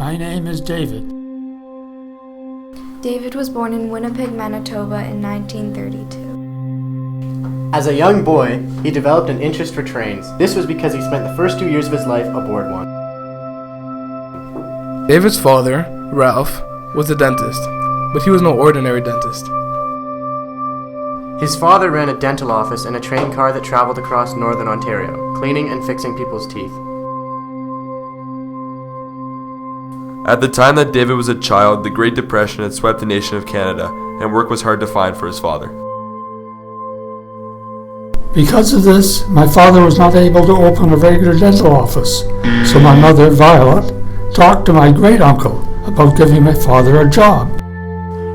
My name is David. David was born in Winnipeg, Manitoba in 1932. As a young boy, he developed an interest for trains. This was because he spent the first 2 years of his life aboard one. David's father, Ralph, was a dentist, but he was no ordinary dentist. His father ran a dental office and a train car that traveled across northern Ontario, cleaning and fixing people's teeth. At the time that David was a child, the Great Depression had swept the nation of Canada, and work was hard to find for his father. Because of this, my father was not able to open a regular dental office, so my mother, Violet, talked to my great-uncle about giving my father a job.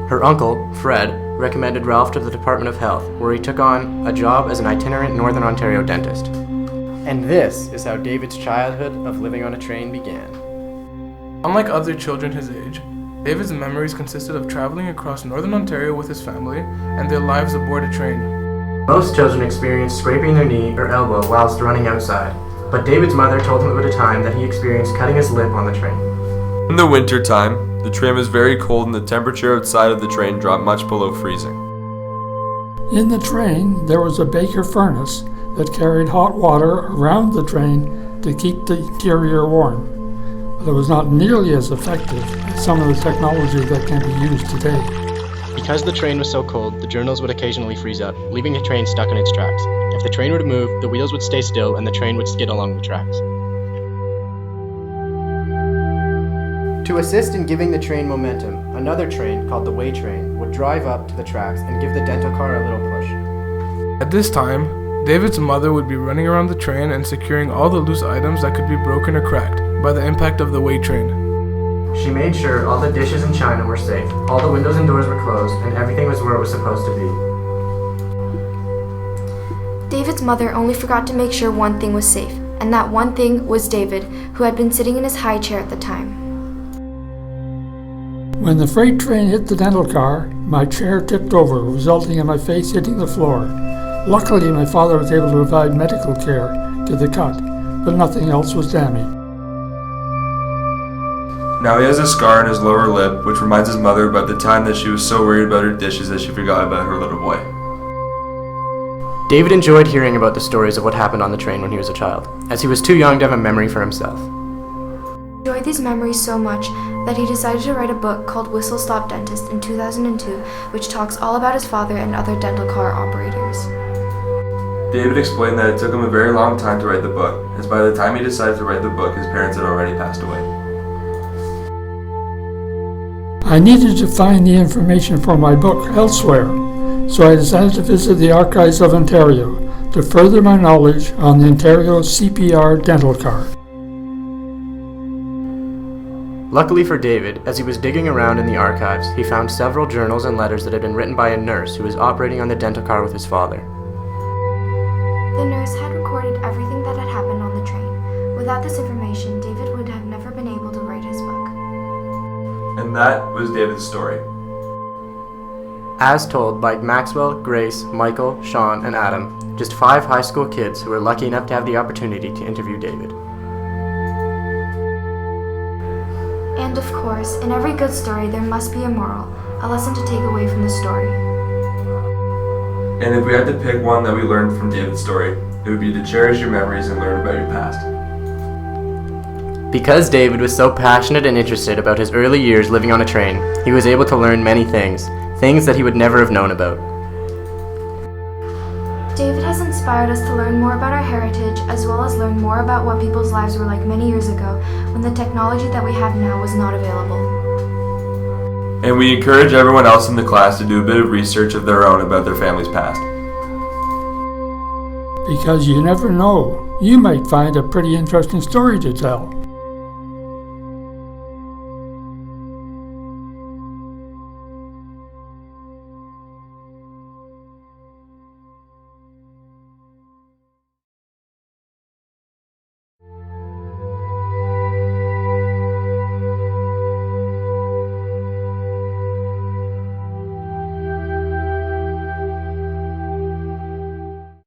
Her uncle, Fred, recommended Ralph to the Department of Health, where he took on a job as an itinerant Northern Ontario dentist. And this is how David's childhood of living on a train began. Unlike other children his age, David's memories consisted of traveling across Northern Ontario with his family and their lives aboard a train. Most children experience scraping their knee or elbow whilst running outside, but David's mother told him about a time that he experienced cutting his lip on the train. In the winter time, the train was very cold and the temperature outside of the train dropped much below freezing. In the train, there was a Baker furnace that carried hot water around the train to keep the interior warm. But it was not nearly as effective as some of the technology that can be used today. Because the train was so cold, the journals would occasionally freeze up, leaving the train stuck in its tracks. If the train were to move, the wheels would stay still and the train would skid along the tracks. To assist in giving the train momentum, another train, called the Way Train, would drive up to the tracks and give the dental car a little push. At this time, David's mother would be running around the train and securing all the loose items that could be broken or cracked by the impact of the Way Train. She made sure all the dishes and china were safe, all the windows and doors were closed, and everything was where it was supposed to be. David's mother only forgot to make sure one thing was safe, and that one thing was David, who had been sitting in his high chair at the time. When the freight train hit the dental car, my chair tipped over, resulting in my face hitting the floor. Luckily, my father was able to provide medical care to the cut, but nothing else was damaged. Now he has a scar on his lower lip, which reminds his mother about the time that she was so worried about her dishes that she forgot about her little boy. David enjoyed hearing about the stories of what happened on the train when he was a child, as he was too young to have a memory for himself. He enjoyed these memories so much that he decided to write a book called Whistle Stop Dentist in 2002, which talks all about his father and other dental car operators. David explained that it took him a very long time to write the book, as by the time he decided to write the book, his parents had already passed away. I needed to find the information for my book elsewhere, so I decided to visit the Archives of Ontario to further my knowledge on the Ontario CPR dental car. Luckily for David, as he was digging around in the archives, he found several journals and letters that had been written by a nurse who was operating on the dental car with his father. The nurse had recorded everything that had happened on the train. Without this information, David would have never been able to write his book. And that was David's story. As told by Maxwell, Grace, Michael, Sean, and Adam, just 5 high school kids who were lucky enough to have the opportunity to interview David. And of course, in every good story there must be a moral, a lesson to take away from the story. And if we had to pick one that we learned from David's story, it would be to cherish your memories and learn about your past. Because David was so passionate and interested about his early years living on a train, he was able to learn many things that he would never have known about. David has inspired us to learn more about our heritage, as well as learn more about what people's lives were like many years ago, when the technology that we have now was not available. And we encourage everyone else in the class to do a bit of research of their own about their family's past. Because you never know, you might find a pretty interesting story to tell.